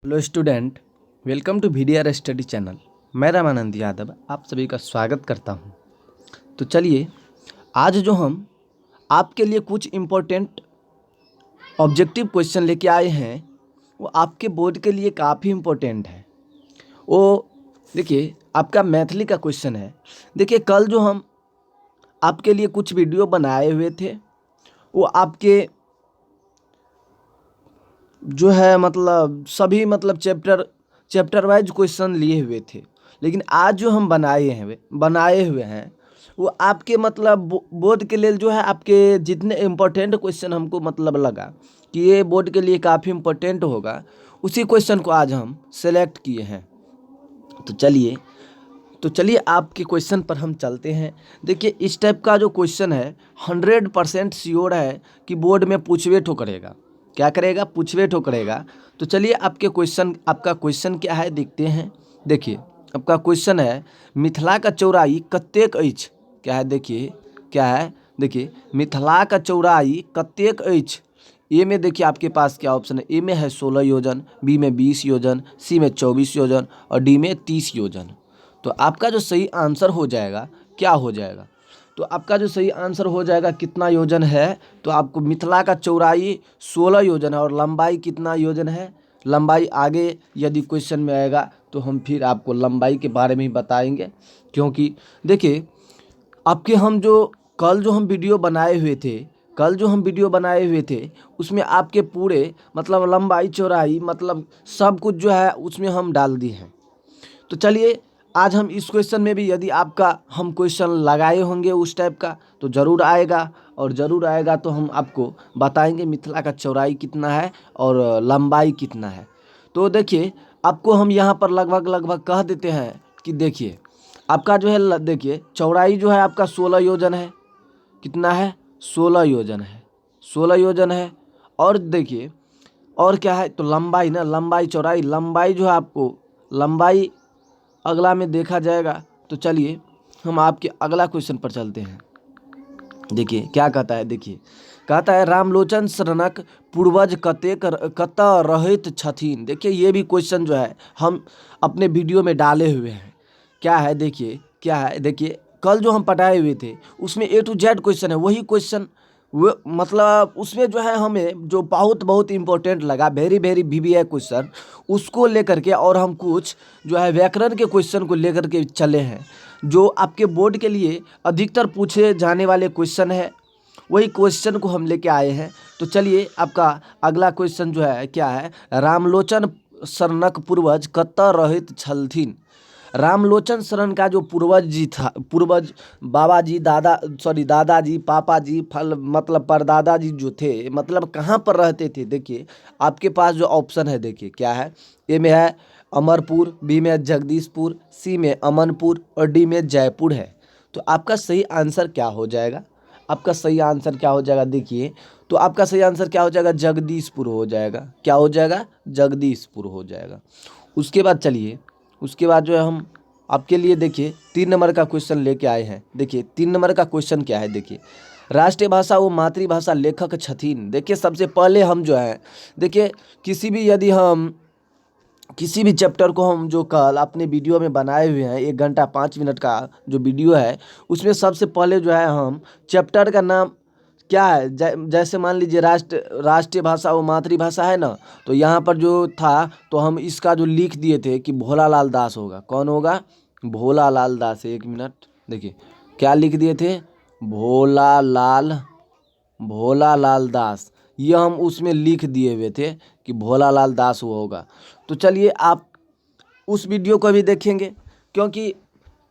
Hello student, welcome to VDR study channel. मैं रामानंद यादव आप सभी का स्वागत करता हूं। तो चलिए, आज जो हम आपके लिए कुछ इम्पोर्टेंट ऑब्जेक्टिव क्वेश्चन लेके आए हैं वो आपके बोर्ड के लिए काफ़ी इम्पोर्टेंट है। वो देखिए, आपका मैथिली का क्वेश्चन है। देखिए, कल जो हम आपके लिए कुछ वीडियो बनाए हुए थे वो आपके जो है मतलब सभी मतलब चैप्टर वाइज क्वेश्चन लिए हुए थे। लेकिन आज जो हम बनाए हुए हैं वो आपके मतलब बोर्ड के लिए जो है, आपके जितने इम्पोर्टेंट क्वेश्चन हमको मतलब लगा कि ये बोर्ड के लिए काफ़ी इम्पोर्टेंट होगा, उसी क्वेश्चन को आज हम सेलेक्ट किए हैं। तो चलिए आपके क्वेश्चन पर हम चलते हैं। देखिए, इस टाइप का जो क्वेश्चन है 100% श्योर है कि बोर्ड में पूछवे ठो करेगा। क्या करेगा? पूछवे ठो करेगा। तो चलिए आपका क्वेश्चन क्या है देखते हैं। देखिए, आपका क्वेश्चन है मिथिला का चौड़ाई कतेक अछि। क्या है? देखिए क्या है। देखिए, मिथिला का चौड़ाई कतेक अछि। ए में देखिए आपके पास क्या ऑप्शन है। ए में है 16 योजन, बी में 20 योजन, सी में 24 योजन और डी में 30 योजन। तो आपका जो सही आंसर हो जाएगा क्या हो जाएगा? तो आपका जो सही आंसर हो जाएगा कितना योजन है, तो आपको मिथिला का चौड़ाई 16 योजन है और लंबाई कितना योजन है। लंबाई आगे यदि क्वेश्चन में आएगा तो हम फिर आपको लंबाई के बारे में ही बताएंगे। क्योंकि देखिए, आपके कल जो हम वीडियो बनाए हुए थे उसमें आपके पूरे मतलब लंबाई चौड़ाई मतलब सब कुछ जो है उसमें हम डाल दिए हैं। तो चलिए, आज हम इस क्वेश्चन में भी यदि आपका हम क्वेश्चन लगाए होंगे उस टाइप का तो ज़रूर आएगा, और ज़रूर आएगा तो हम आपको बताएंगे मिथिला का चौड़ाई कितना है और लंबाई कितना है। तो देखिए, आपको हम यहाँ पर लगभग कह देते हैं कि देखिए आपका जो है, देखिए चौड़ाई जो है आपका 16 योजन है। कितना है? 16 योजन है। 16 योजन है। और देखिए और क्या है, तो लंबाई ना, लंबाई जो है आपको लंबाई अगला में देखा जाएगा। तो चलिए हम आपके अगला क्वेश्चन पर चलते हैं। देखिए क्या कहता है। देखिए कहता है रामलोचन शरणक पूर्वज कत रहैत छथिन। देखिए, ये भी क्वेश्चन जो है हम अपने वीडियो में डाले हुए हैं। क्या है? देखिए क्या है। देखिए, कल जो हम पढ़ाए हुए थे उसमें A to Z क्वेश्चन है। वही क्वेश्चन वो मतलब उसमें जो है हमें जो बहुत इंपॉर्टेंट लगा, वेरी VBI क्वेश्चन, उसको लेकर के और हम कुछ जो है व्याकरण के क्वेश्चन को लेकर के चले हैं जो आपके बोर्ड के लिए अधिकतर पूछे जाने वाले क्वेश्चन है। वही क्वेश्चन को हम लेके आए हैं। तो चलिए, आपका अगला क्वेश्चन जो है क्या है। रामलोचन शरणक पूर्वज कतऽ रहैत छलथिन। रामलोचन शरण का जो पूर्वज बाबा जी, दादाजी, पापा जी, फल मतलब परदादा जी जो थे, मतलब कहाँ पर रहते थे। देखिए आपके पास जो ऑप्शन है, देखिए क्या है। ए में है अमरपुर, बी में जगदीशपुर, सी में अमनपुर और डी में जयपुर है। तो आपका सही आंसर क्या हो जाएगा? आपका सही आंसर क्या हो जाएगा? देखिए, तो आपका सही आंसर क्या हो जाएगा? जगदीशपुर हो जाएगा। क्या हो जाएगा? जगदीशपुर हो जाएगा। उसके बाद चलिए, उसके बाद जो है हम आपके लिए देखिए 3 नंबर का क्वेश्चन लेके आए हैं। देखिए 3 नंबर का क्वेश्चन क्या है। देखिए, राष्ट्रीय भाषा वो मातृभाषा लेखक छथिन। देखिए, सबसे पहले हम जो है, देखिए किसी भी चैप्टर को हम जो कल अपने वीडियो में बनाए हुए हैं 1 घंटा 5 मिनट का जो वीडियो है, उसमें सबसे पहले जो है हम चैप्टर का नाम क्या है, जैसे मान लीजिए राष्ट्रीय भाषा वो मातृभाषा है ना, तो यहाँ पर जो था तो हम इसका जो लिख दिए थे कि भोलालाल दास होगा। कौन होगा? भोलालाल दास। 1 मिनट, देखिए क्या लिख दिए थे। भोलालाल भोलालाल दास, ये हम उसमें लिख दिए हुए थे कि भोलालाल दास वो होगा। तो चलिए आप उस वीडियो को भी देखेंगे, क्योंकि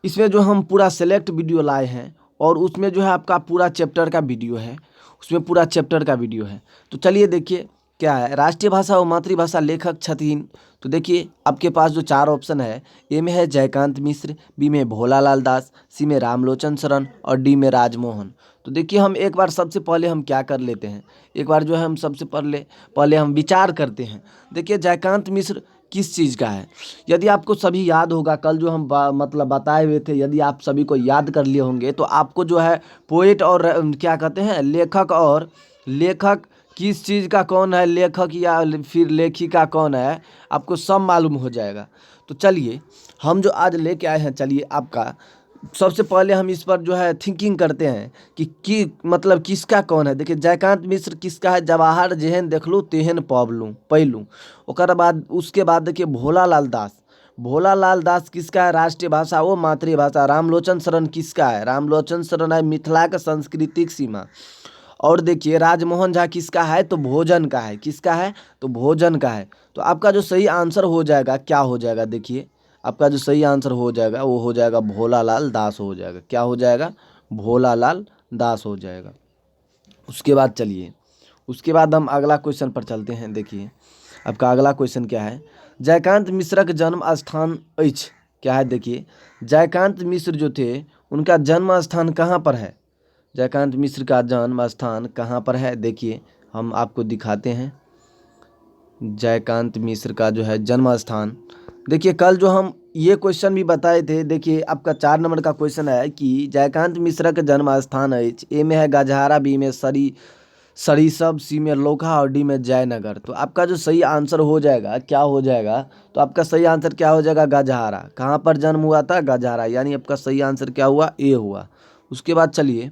इसमें जो हम पूरा सेलेक्ट वीडियो लाए हैं और उसमें जो है आपका पूरा चैप्टर का वीडियो है, उसमें पूरा चैप्टर का वीडियो है। तो चलिए देखिए क्या है, राष्ट्रीय भाषा और मातृभाषा लेखक छथिन। तो देखिए आपके पास जो 4 ऑप्शन है, ए में है जयकांत मिश्र, बी में भोलालाल दास, सी में रामलोचन शरण और डी में राजमोहन। तो देखिए, हम एक बार सबसे पहले हम क्या कर लेते हैं, एक बार जो है हम सबसे पहले हम विचार करते हैं। देखिए, जयकांत मिश्र किस चीज़ का है। यदि आपको सभी याद होगा, कल जो हम मतलब बताए हुए थे, यदि आप सभी को याद कर लिए होंगे तो आपको जो है पोएट और क्या कहते हैं, लेखक किस चीज़ का कौन है लेखक या फिर लेखिका कौन है, आपको सब मालूम हो जाएगा। तो चलिए हम जो आज लेके आए हैं, चलिए आपका सबसे पहले हम इस पर जो है थिंकिंग करते हैं कि मतलब किसका कौन है। देखिए जयकांत मिश्र किसका है, जवाहर जेहन देखलू तेहन पबलू पैलू। ओकर बाद उसके बाद देखिए भोलालाल दास, भोलालाल दास किसका है, राष्ट्रीय भाषा वो मातृभाषा। रामलोचन शरण किसका है, रामलोचन शरण है मिथिला का सांस्कृतिक सीमा। और देखिए राजमोहन झा किसका है, तो भोजन का है, किसका है, तो भोजन का है। तो आपका जो सही आंसर हो जाएगा क्या हो जाएगा, देखिए आपका जो सही आंसर हो जाएगा वो हो जाएगा भोलालाल दास हो जाएगा। क्या हो जाएगा, भोलालाल दास हो जाएगा। उसके बाद चलिए, उसके बाद हम अगला क्वेश्चन पर चलते हैं। देखिए आपका अगला क्वेश्चन क्या है, जयकांत मिश्रक जन्म स्थान अछि, क्या है, देखिए जयकांत मिश्र जो थे उनका जन्म स्थान कहाँ पर है, जयकांत मिश्र का जन्म स्थान कहाँ पर है। देखिए हम आपको दिखाते हैं जयकांत मिश्र का जो है जन्म स्थान। देखिए कल जो हम ये क्वेश्चन भी बताए थे, देखिए आपका 4 नंबर का क्वेश्चन है कि जयकांत मिश्र के जन्म स्थान है, ए में है गजहारा, बी में सरिसब, सी में लोखा और डी में जयनगर। तो आपका जो सही आंसर हो जाएगा क्या हो जाएगा, तो आपका सही आंसर क्या हो जाएगा, गजहारा। कहाँ पर जन्म हुआ था, गजहारा, यानी आपका सही आंसर क्या हुआ, ए हुआ। उसके बाद चलिए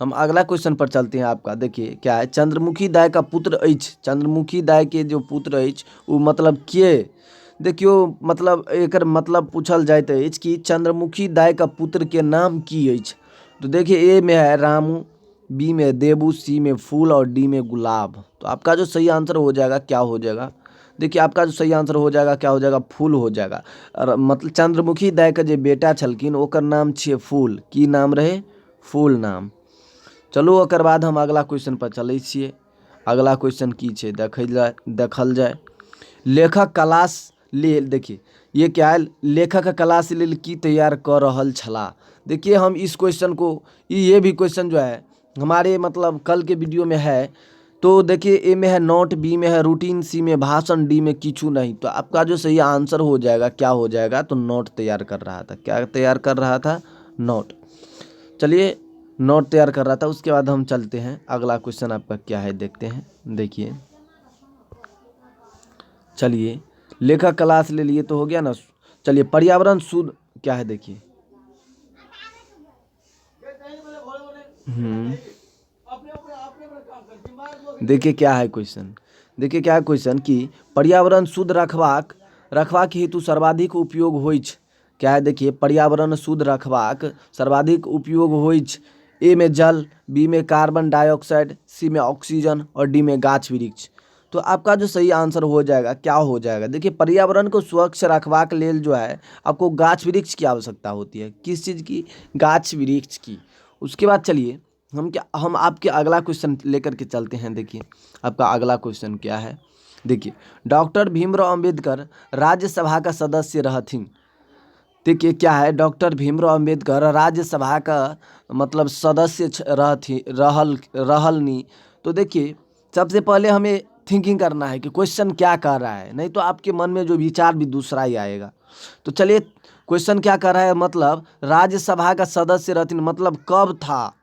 हम अगला क्वेश्चन पर चलते हैं। आपका देखिए क्या है, चंद्रमुखी दाय का पुत्र अछि, चंद्रमुखी दाय के जो पुत्र अछि वो मतलब के, देखियो मतलब एकर मतलब पूछल जाइत अछि कि चंद्रमुखी दाय का पुत्र के नाम की अछि। तो देखिए ए में है रामू, बी में देबू, सी में फूल और डी में गुलाब। तो आपका जो सही आंसर हो जाएगा क्या हो जाएगा, देखिए आपका जो सही आंसर हो जाएगा क्या हो जाएगा, फूल हो जाएगा। और मतलब चंद्रमुखी दाय के जे बेटा छलखिन ओकर नाम छिए फूल, की नाम रहे, फूल नाम। चलू ओकर बाद हम अगला क्वेश्चन पर चलै छियै। अगला क्वेश्चन की छै देखल जाए। लेखक क्लास लेल, देखिए ये क्या है, लेखक क्लास लेल की तैयार कर रहल छला। देखिए हम इस क्वेश्चन को, ये भी क्वेश्चन जो है हमारे मतलब कल के वीडियो में है। तो देखिए ए में है नोट, बी में है रूटीन, सी में भाषण, डी में किछु नहीं। तो आपका जो सही आंसर हो जाएगा क्या हो जाएगा, तो नोट तैयार कर रहा था। क्या तैयार कर रहा था, नोट। चलिए नोट तैयार कर रहा था। उसके बाद हम चलते हैं अगला क्वेश्चन आपका क्या है देखते हैं। देखिए चलिए लेखक क्लास ले लिए तो हो गया ना। चलिए पर्यावरण शुद्ध क्या है, देखिए देखिए क्या है क्वेश्चन, देखिए क्या है क्वेश्चन कि पर्यावरण शुद्ध रखबाक हेतु सर्वाधिक उपयोग होइछ। क्या है, देखिए पर्यावरण शुद्ध रखबाक सर्वाधिक उपयोग होइछ। ए में जल, बी में कार्बन डाइऑक्साइड, सी में ऑक्सीजन और डी में गाछ वृक्ष। तो आपका जो सही आंसर हो जाएगा क्या हो जाएगा, देखिए पर्यावरण को स्वच्छ रखबाक लेल जो है आपको गाछ वृक्ष की आवश्यकता होती है। किस चीज़ की, गाछ वृक्ष की। उसके बाद चलिए हम आपके अगला क्वेश्चन लेकर के चलते हैं। देखिए आपका अगला क्वेश्चन क्या है, देखिए डॉक्टर भीमराव अंबेडकर राज्यसभा का सदस्य रहथिन। देखिए क्या है, डॉक्टर भीमराव अंबेडकर राज्यसभा का मतलब सदस्य रहलनी। तो देखिए सबसे पहले हमें थिंकिंग करना है कि क्वेश्चन क्या कर रहा है, नहीं तो आपके मन में जो विचार भी दूसरा ही आएगा। तो चलिए क्वेश्चन क्या कर रहा है, मतलब राज्यसभा का सदस्य रहथिन मतलब कब था।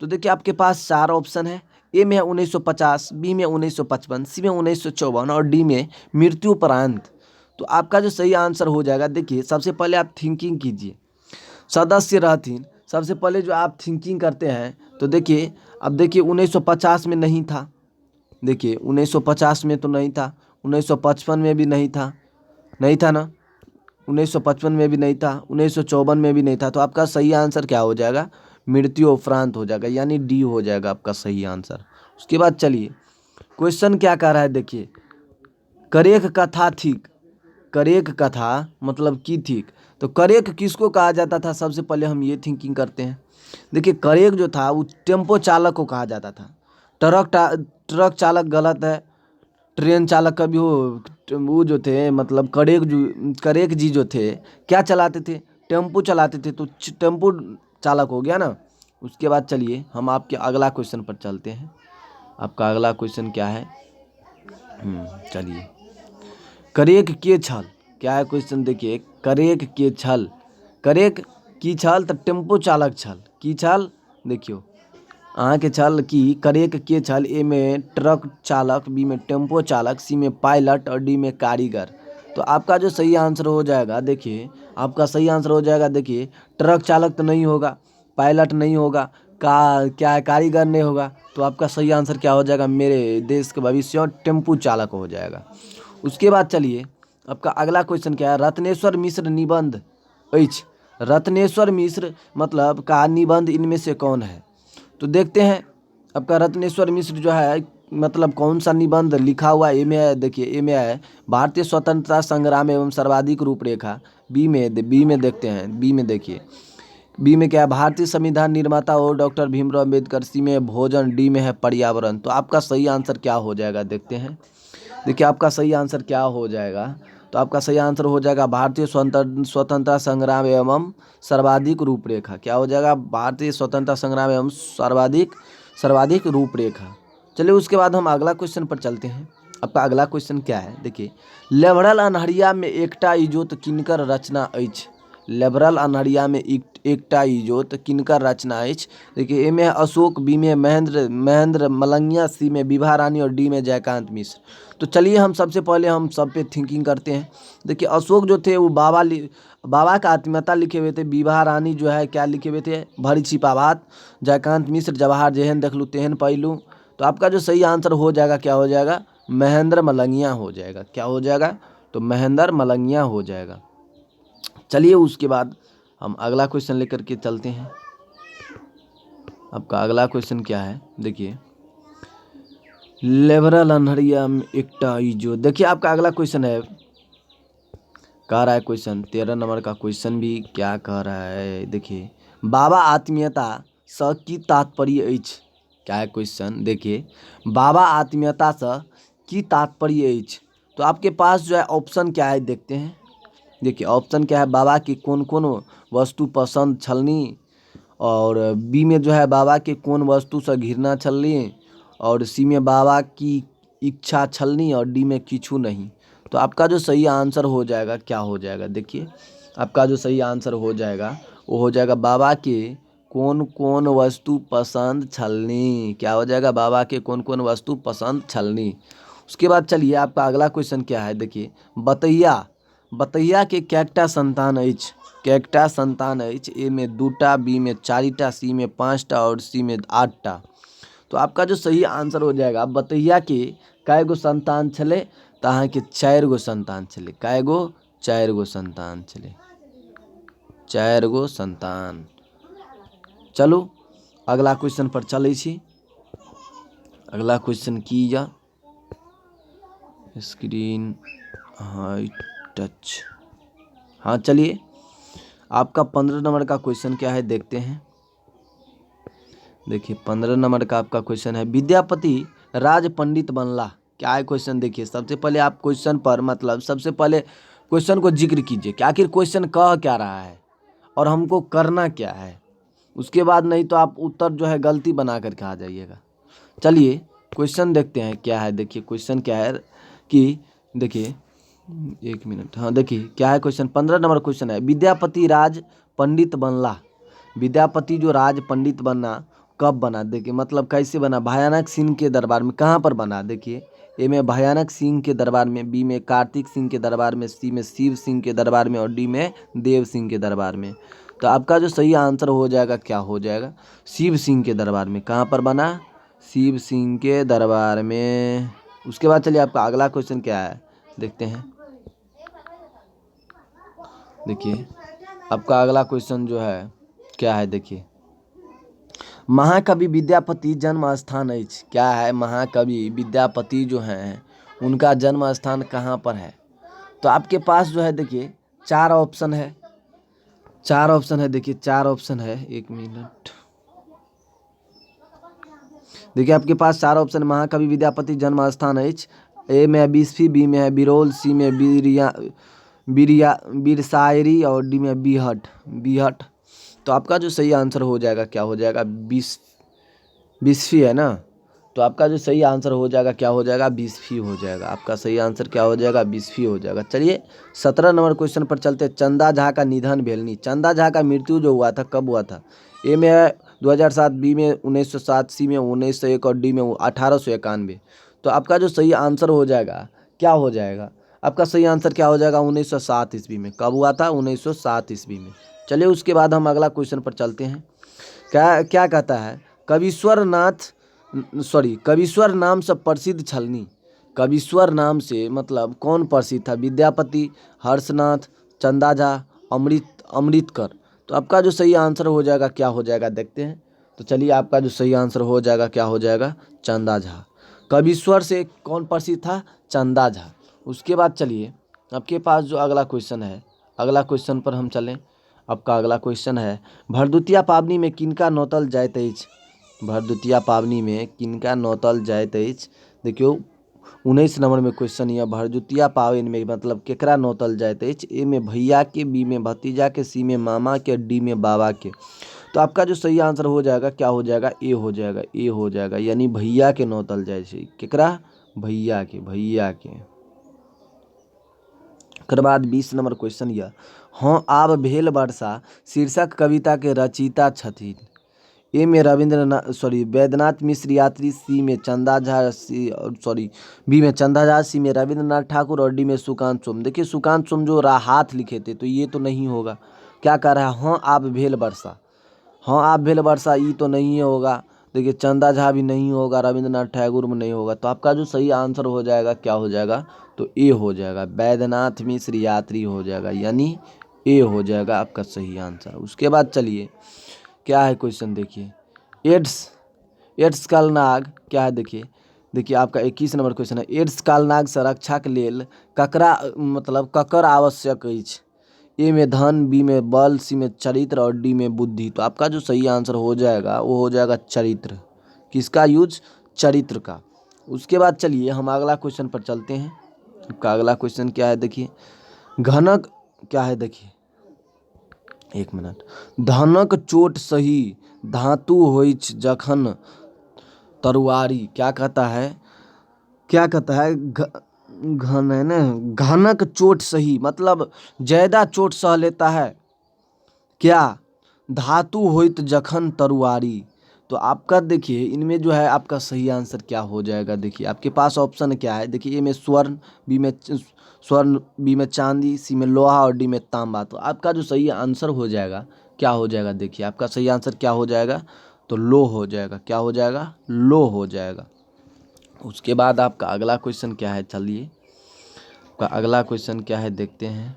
तो देखिए आपके पास 4 ऑप्शन है, ए में है 1950, बी में 1955, सी में 1954 और डी में मृत्यु उपरांत। तो आपका जो सही आंसर हो जाएगा, देखिए सबसे पहले आप थिंकिंग कीजिए, सदस्य रहथिन। सबसे पहले जो आप थिंकिंग करते हैं तो देखिए अब देखिए 1950 में नहीं था, देखिए 1950 में तो नहीं था, 1955 में भी नहीं था, नहीं था ना, 1955 में भी नहीं था, 1954 में भी नहीं था। तो आपका सही आंसर क्या हो जाएगा, मृत्यु उपरांत हो जाएगा, यानी डी हो जाएगा आपका सही आंसर। उसके बाद चलिए क्वेश्चन क्या कह रहा है, देखिए करेख कथा ठीक, करेख कथा मतलब की ठीक। तो करेख किसको कहा जाता था, सबसे पहले हम ये थिंकिंग करते हैं। देखिए करेख जो था वो टेम्पो चालक को कहा जाता था। ट्रक चालक गलत है, ट्रेन चालक का भी वो जो थे मतलब करेख जी जो थे क्या चलाते थे, टेम्पो चलाते थे। तो टेम्पो चालक हो गया ना। उसके बाद चलिए हम आपके अगला क्वेश्चन पर चलते हैं। आपका अगला क्वेश्चन क्या है, चलिए करेख के छल, क्या है क्वेश्चन, देखिए करेख के छल, करेख की छल तो टेम्पो चालक छल की छल। देखियो अहाँ के छल कि करेक के छल। ए में ट्रक चालक, बी में टेम्पो चालक, सी में पायलट और डी में कारीगर। तो आपका जो सही आंसर हो जाएगा, देखिए आपका सही आंसर हो जाएगा, देखिए ट्रक चालक तो नहीं होगा, पायलट नहीं होगा, क्या है, कारीगर नहीं होगा। तो आपका सही आंसर क्या हो जाएगा, मेरे देश के भविष्य और टेम्पू चालक हो जाएगा। उसके बाद चलिए आपका अगला क्वेश्चन क्या है, रत्नेश्वर मिश्र निबंध अछि। रत्नेश्वर मिश्र मतलब का निबंध इनमें से कौन है। तो देखते हैं आपका रत्नेश्वर मिश्र जो है मतलब कौन सा निबंध लिखा हुआ है। ए में है, देखिए ए में है भारतीय स्वतंत्रता संग्राम एवं सर्वाधिक रूपरेखा। बी में देखते हैं, बी में देखिए, बी में क्या है, भारतीय संविधान निर्माता और डॉक्टर भीमराव अम्बेडकर। सी में है भोजन, डी में है पर्यावरण। तो आपका सही आंसर क्या हो जाएगा, देखते हैं। देखिए आपका सही आंसर क्या हो जाएगा, तो आपका सही आंसर हो जाएगा भारतीय स्वतंत्रता संग्राम एवं सर्वाधिक रूपरेखा। क्या हो जाएगा, भारतीय स्वतंत्रता संग्राम एवं सर्वाधिक रूपरेखा। चलिए उसके बाद हम अगला क्वेश्चन पर चलते हैं। आपका अगला क्वेश्चन क्या है, देखिए, लेभरल अन्हरिया में एकटा इजोत किनकर रचना अछि। लेभरल अन्हरिया में एकटा इजोत किनकर रचना अछि। देखिए ए में है अशोक, बी में महेंद्र मलंगिया, सी में विभा रानी और डी में जयकांत मिश्र। तो चलिए हम सबसे पहले हम सब पे थिंकिंग करते हैं। देखिए अशोक जो थे वो बाबा का आत्मीयता लिखे हुए थे। विभा रानी जो है क्या लिखे हुए थे, भरी छिपा बात। जयकांत मिश्र जवाहर जेहन देखलू तेहन पैलू। तो आपका जो सही आंसर हो जाएगा क्या हो जाएगा, महेंद्र मलंगिया हो जाएगा। क्या हो जाएगा, तो महेंद्र मलंगिया हो जाएगा। चलिए उसके बाद हम अगला क्वेश्चन लेकर के चलते हैं। आपका अगला क्वेश्चन क्या है, देखिए, लेबरल अन्हरिया में एकटा इजोत। देखिए आपका अगला क्वेश्चन है, कह रहा है क्वेश्चन 13 नंबर का क्वेश्चन भी क्या कह रहा है, देखिए, बाबा आत्मीयता स की तात्पर्य अछि। क्या है क्वेश्चन, देखिए, बाबा आत्मीयता स की तात्पर्य अछि। तो आपके पास जो है ऑप्शन क्या है, देखते हैं। देखिए ऑप्शन क्या है, बाबा की कौन कौन वस्तु पसंद छलनी, और बी में जो है बाबा के कौन वस्तु से घृणा छलनी, और सी में बाबा की इच्छा छलनी, और डी में किछु नहीं। तो आपका जो सही आंसर हो जाएगा क्या हो जाएगा, देखिए आपका जो सही आंसर हो जाएगा वो हो जाएगा बाबा के कौन कौन वस्तु पसंद छलनी। क्या हो जाएगा, बाबा के कौन कौन वस्तु पसंद छलनी। उसके बाद चलिए आपका अगला क्वेश्चन क्या है, देखिए, बतैया के कैकटा संतान अछि। कैकटा संतान अछि। ए में 2टा, बी में 4टा, सी में 5टा और सी में 8टा। तो आपका जो सही आंसर हो जाएगा, बतैया के कय गो संतान छले, तो अहाँ के 4 गो संतान छले। कय गो, 4 गो संतान छले, 4 गो संतान। चलू अगला क्वेश्चन पर चलै छी। अगला क्वेश्चन की या स्क्रीन हाइट टच। हाँ चलिए आपका 15 नंबर का क्वेश्चन क्या है, देखते हैं। देखिए 15 नंबर का आपका क्वेश्चन है, विद्यापति राज पंडित बनला। क्या है क्वेश्चन, देखिए सबसे पहले आप क्वेश्चन पर मतलब सबसे पहले क्वेश्चन को जिक्र कीजिए कि आखिर क्वेश्चन कह क्या रहा है और हमको करना क्या है। उसके बाद नहीं तो आप उत्तर जो है गलती बना करके आ जाइएगा। चलिए क्वेश्चन देखते हैं क्या है। देखिए क्वेश्चन क्या है कि, देखिए 1 मिनट, हाँ देखिए क्या है क्वेश्चन, 15 नंबर क्वेश्चन है, विद्यापति राज पंडित बनला। विद्यापति जो राज पंडित बना कब बना, देखिए मतलब कैसे बना, भयानक सिंह के दरबार में। कहाँ पर बना, देखिए ए में भयानक सिंह के दरबार में, बी में कार्तिक सिंह के दरबार में, सी में शिव सिंह के दरबार में और डी में देव सिंह के दरबार में। तो आपका जो सही आंसर हो जाएगा क्या हो जाएगा, शिव सिंह के दरबार में। कहाँ पर बना, शिव सिंह के दरबार में। उसके बाद चलिए आपका अगला क्वेश्चन क्या है, देखते हैं। देखिए आपका अगला क्वेश्चन जो है क्या है, देखिए, महाकवि विद्यापति जन्म स्थान अछि। क्या है, महाकवि विद्यापति जो हैं उनका जन्म स्थान कहाँ पर है। तो आपके पास जो है देखिए 4 ऑप्शन है, 4 ऑप्शन है। देखिए 4 ऑप्शन है, 1 मिनट। देखिए आपके पास 4 ऑप्शन, महाकवि विद्यापति जन्म स्थान अछि। ए में है बिस्फी, बी में है बिरोल, सी में बिरसायरी और डी में बीहट। तो आपका जो सही आंसर हो जाएगा क्या हो जाएगा, बिस्फी है ना। तो आपका जो सही आंसर हो जाएगा क्या हो जाएगा, बिस्फी हो जाएगा। आपका सही आंसर क्या हो जाएगा, बिस्फी हो जाएगा। चलिए 17 नंबर क्वेश्चन पर चलते। चंदा झा का निधन भेलनी। चंदा झा का मृत्यु जो हुआ था कब हुआ था, ए में है 2007, बी में 1907, सी में 1901 और डी में 1891। तो आपका जो सही आंसर हो जाएगा क्या हो जाएगा, आपका सही आंसर क्या हो जाएगा 1907 ईस्वी में। कब हुआ था? 1907 ईस्वी में। चलिए उसके बाद हम अगला क्वेश्चन पर चलते हैं। क्या क्या कहता है? कविश्वर नाम से प्रसिद्ध छलनी। कविश्वर नाम से मतलब कौन प्रसिद्ध था? विद्यापति, हर्षनाथ, चंदा झा, अमृतकर। तो आपका जो सही आंसर हो जाएगा क्या हो जाएगा देखते हैं। तो चलिए आपका जो सही आंसर हो जाएगा क्या हो जाएगा? चंदा झा। कविश्वर से कौन प्रसिद्ध था? चंदा झा। उसके बाद चलिए आपके पास जो अगला क्वेश्चन है, अगला क्वेश्चन पर हम चलें। आपका अगला क्वेश्चन है, भरदुतिया पावनी में किनका नौतल जाइत अछि? भरदुतिया पावनी में किनका नौतल जाइत अछि? देखियो 19 नंबर में क्वेश्चन यह भरदुतिया पावनी में मतलब केकरा नौतल जाइत अछि? ए में भैया के, बी में भतीजा के, सी में मामा के, डी में बाबा के। तो आपका जो सही आंसर हो जाएगा क्या हो जाएगा? ए हो जाएगा, ए हो जाएगा, यानी भैया के नौतल जाय छै। केकरा? भैया के, भैया के। ओकर बाद 20 नंबर क्वेश्चन यह, हाँ आब भेल वर्षा शीर्षक कविता के रचयिता छथिन। ए में वैद्यनाथ मिश्र यात्री, सी में चंदा झा, बी में चंदा झा, सी में रविंद्रनाथ ठाकुर और डी में सुकांत सोम। देखिए सुकांत सोम जो हाथ लिखे थे, तो ये तो नहीं होगा। क्या कह रहा है? हाँ आप भेल वर्षा, हाँ आप भेल वर्षा, ये तो नहीं होगा। देखिए चंदा झा भी नहीं होगा, रविंद्रनाथ टैगोर में नहीं होगा। तो आपका जो सही आंसर हो जाएगा क्या हो जाएगा? तो ए हो जाएगा, वैद्यनाथ मिश्र यात्री हो जाएगा, यानी ए हो जाएगा आपका सही आंसर। उसके बाद चलिए क्या है क्वेश्चन देखिए, एड्स कालनाग क्या है देखिए आपका 21 नंबर क्वेश्चन है, एड्स कालनाग से रक्षाक लेल ककर आवश्यक अछि? ए में धन, बी में बल, सी में चरित्र और डी में बुद्धि। तो आपका जो सही आंसर हो जाएगा वो हो जाएगा चरित्र। किसका यूज? चरित्र का। उसके बाद चलिए हम अगला क्वेश्चन पर चलते हैं। आपका अगला क्वेश्चन क्या है देखिए, घनक क्या है देखिए, एक मिनट, धनक चोट सही धातु होइछ जखन तरुआरी। क्या कहता है? क्या कहता है? घन है ना, घनक चोट सही मतलब ज्यादा चोट सह लेता है। क्या? धातु होइत जखन तरुआरी। तो आपका देखिए इनमें जो है आपका सही आंसर क्या हो जाएगा? देखिए आपके पास ऑप्शन क्या है देखिए, ए में स्वर्ण, बी में चांदी, सी में लोहा और डी में तांबा। तो आपका जो सही आंसर हो जाएगा क्या हो जाएगा? देखिए आपका सही आंसर क्या हो जाएगा? तो लो हो जाएगा। क्या हो जाएगा? लो हो जाएगा। उसके बाद आपका अगला क्वेश्चन क्या है, चलिए आपका अगला क्वेश्चन क्या है देखते हैं।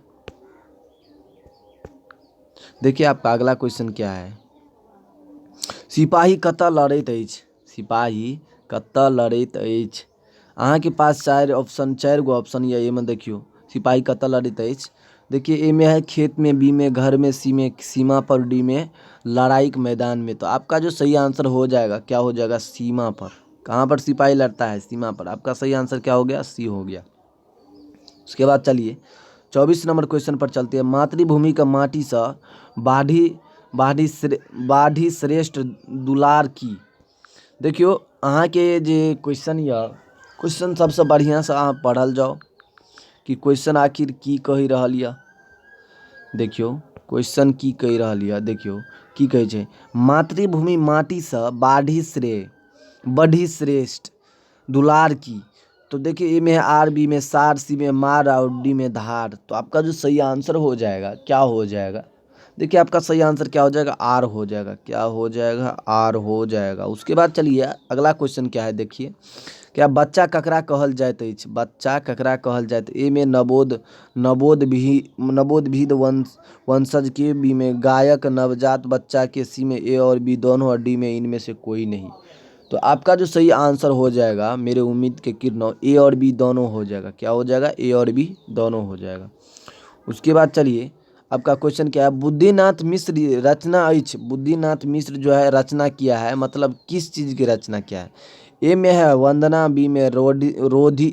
देखिए आपका अगला क्वेश्चन क्या है, सिपाही कतऽ लड़ैत अछि? सिपाही कतऽ लड़ैत अछि? अहाँ के पास चारि गो ऑप्शन ये, एहिमे देखियो सिपाही कतऽ लड़ैत अछि। देखिए ए में है खेत में, बी में घर में, सी में सीमा पर, डी में लड़ाई के मैदान में। तो आपका जो सही आंसर हो जाएगा क्या हो जाएगा? सीमा पर। कहाँ पर सिपाही लड़ता है? सीमा पर। आपका सही आंसर क्या हो गया? सी हो गया। उसके बाद चलिए 24 नंबर क्वेश्चन पर चलते हैं, मातृभूमि का माटी से बाढ़ी श्रेष्ठ दुलार की। देखियो अहाँ के जे क्वेश्चन या क्वेश्चन सबसे बढ़िया से अहाँ पढ़ल जाओ कि क्वेश्चन आखिर की कहि रहल यऽ। देखियो क्वेश्चन की कहि रहल यऽ, देखियो की कहै छै, मातृभूमि माटी से बढ़ी श्रेष्ठ दुलार की। तो देखिए ए में है आर, बी में सार, सी में मार और डी में धार। तो आपका जो सही आंसर हो जाएगा क्या हो जाएगा? देखिए आपका सही आंसर क्या हो जाएगा? आर हो जाएगा। क्या हो जाएगा? आर हो जाएगा। उसके बाद चलिए अगला क्वेश्चन क्या है देखिए, क्या बच्चा ककरा कहल जाइत अछि? बच्चा ककरा कहल जाइत? ए में नवोद्भिद वंशज के, बी में गायक नवजात बच्चा के, सी में ए और बी दोनों और डी में इनमें से कोई नहीं। तो आपका जो सही आंसर हो जाएगा मेरे उम्मीद के किरणों, ए और बी दोनों हो जाएगा। क्या हो जाएगा? ए और बी दोनों हो जाएगा। उसके बाद चलिए आपका क्वेश्चन क्या है, बुद्धिनाथ मिश्र रचना अछि? बुद्धिनाथ मिश्र जो है रचना किया है, मतलब किस चीज़ की रचना किया है? ए में है वंदना, बी में रौदी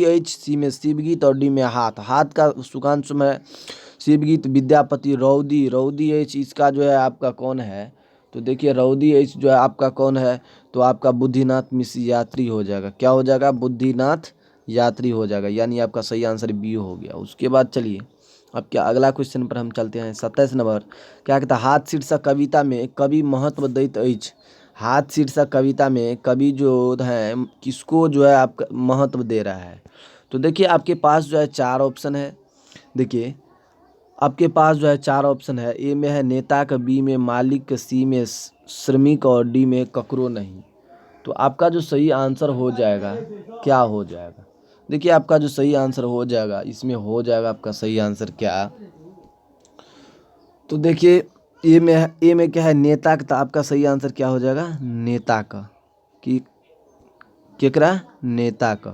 अछि, सी में शिवगीत और डी में हाथ का सुकांश में शिवगीत, विद्यापति, रौदी अछि इसका जो है आपका कौन है? तो देखिए रौदी अछि जो है आपका कौन है? तो आपका बुद्धिनाथ मिश्र यात्री हो जाएगा। क्या हो जाएगा? बुद्धिनाथ यात्री हो जाएगा, यानी आपका सही आंसर बी हो गया। उसके बाद चलिए अब क्या अगला क्वेश्चन पर हम चलते हैं। 27 नंबर क्या कहता है, हाथ शीर्षक कविता में कवि महत्व दैत अछि। हाथ शीर्षक कविता में कवि जो है किसको जो है आपका महत्व दे रहा है। तो देखिए आपके पास जो है 4 ऑप्शन है। देखिए आपके पास जो है 4 ऑप्शन है। ए में है नेता का, बी में मालिक, सी में श्रमिक और डी में ककरो नहीं। तो आपका जो सही आंसर हो जाएगा क्या हो जाएगा। देखिए आपका जो सही आंसर हो जाएगा, इसमें हो जाएगा आपका सही आंसर क्या। तो देखिए ए में क्या है नेता का, तो आपका सही आंसर क्या हो जाएगा नेता का, कि केकरा नेता का।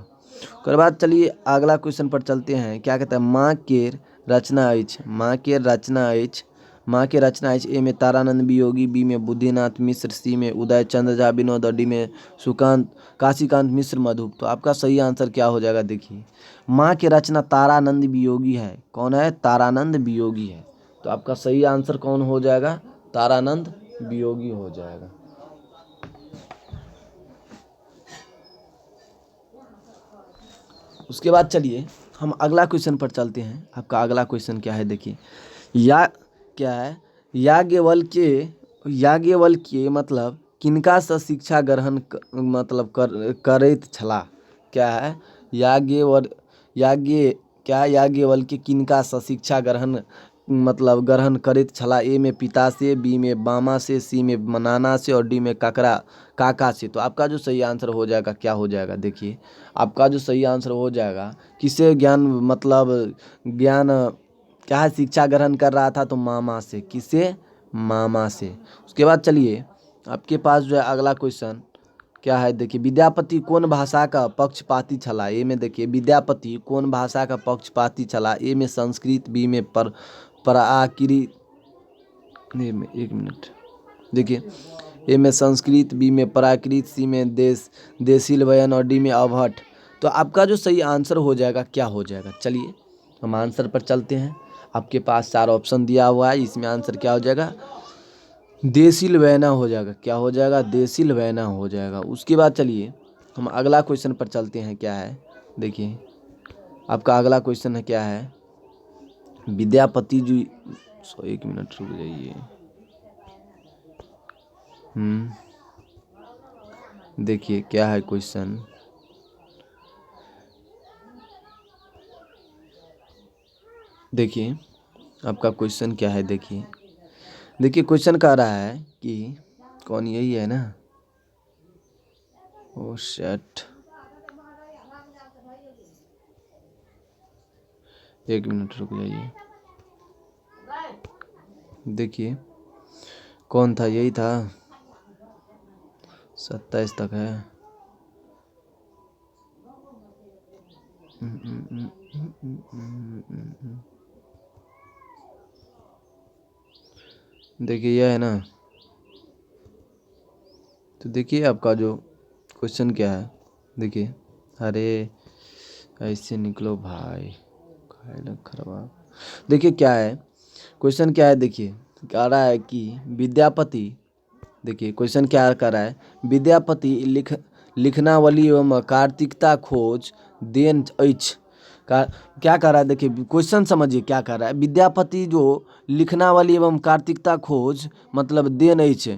ओकर बाद चलिए अगला क्वेश्चन पर चलते हैं। क्या कहता है, माँ के रचना अछि। माँ के रचना अछि। माँ के रचना अछि। ए में तारानंद वियोगी, बी में बुद्धिनाथ मिश्र, सी में उदय चंद्र झा विनोद और डी में सुकांत काशीकांत मिश्र मधु। तो आपका सही आंसर क्या हो जाएगा। देखिए माँ की रचना तारानंद वियोगी है। कौन है, तारानंद वियोगी है। तो आपका सही आंसर कौन हो जाएगा, तारानंद वियोगी हो जाएगा। उसके बाद चलिए हम अगला क्वेश्चन पर चलते हैं। आपका अगला क्वेश्चन क्या है, देखिए या क्या है, याज्ञवल्क्य मतलब किनका से शिक्षा ग्रहण मतलब करैत छलाह। क्या है याज्ञ क्या याज्ञवल्क्य किनका से शिक्षा ग्रहण मतलब ग्रहण करैत छलाह। ए में पिता से, बी में मामा से, सी में नाना से और डी में काका से। तो आपका जो सही आंसर हो जाएगा क्या हो जाएगा। देखिए आपका जो सही आंसर हो जाएगा, किससे ज्ञान मतलब ज्ञान क्या है शिक्षा ग्रहण कर रहा था, तो मामा से। किससे, मामा से। उसके बाद चलिए आपके पास जो है अगला क्वेश्चन क्या है। देखिए विद्यापति कौन भाषा का पक्षपाती छला। ए में देखिए विद्यापति कौन भाषा का पक्षपाती छला। ए में संस्कृत, बी में प्राकृत, एक मिनट, देखिए ए में संस्कृत, बी में प्राकृत, सी में देशील बयान और डी में अवहट। तो आपका जो सही आंसर हो जाएगा क्या हो जाएगा। चलिए हम आंसर पर चलते हैं। आपके पास 4 ऑप्शन दिया हुआ है, इसमें आंसर क्या हो जाएगा देशील वैना हो जाएगा। क्या हो जाएगा, देशील वैना हो जाएगा। उसके बाद चलिए हम अगला क्वेश्चन पर चलते हैं। क्या है, देखिए आपका अगला क्वेश्चन है क्या है, विद्यापति जी, एक मिनट रुक जाइए। देखिए क्या है क्वेश्चन, देखिए आपका क्वेश्चन क्या है। देखिए क्वेश्चन कह रहा है कि कौन, यही है ना, ओ शेट, एक मिनट रुक जाइए। देखिए कौन था, यही था, 27 तक है। देखिए यह है ना। तो देखिए आपका जो क्वेश्चन क्या है, देखिए अरे ऐसे निकलो भाई, खराब। देखिए क्या है क्वेश्चन, क्या है देखिए कह रहा है कि विद्यापति, देखिए क्वेश्चन क्या कर रहा है, विद्यापति लिखनावली एवं कार्तिकता खोज देन अछि। क्या कर रहा है, देखिए क्वेश्चन समझिए क्या कर रहा है। विद्यापति जो लिखनावली एवं कार्तिकता खोज मतलब देन अछि।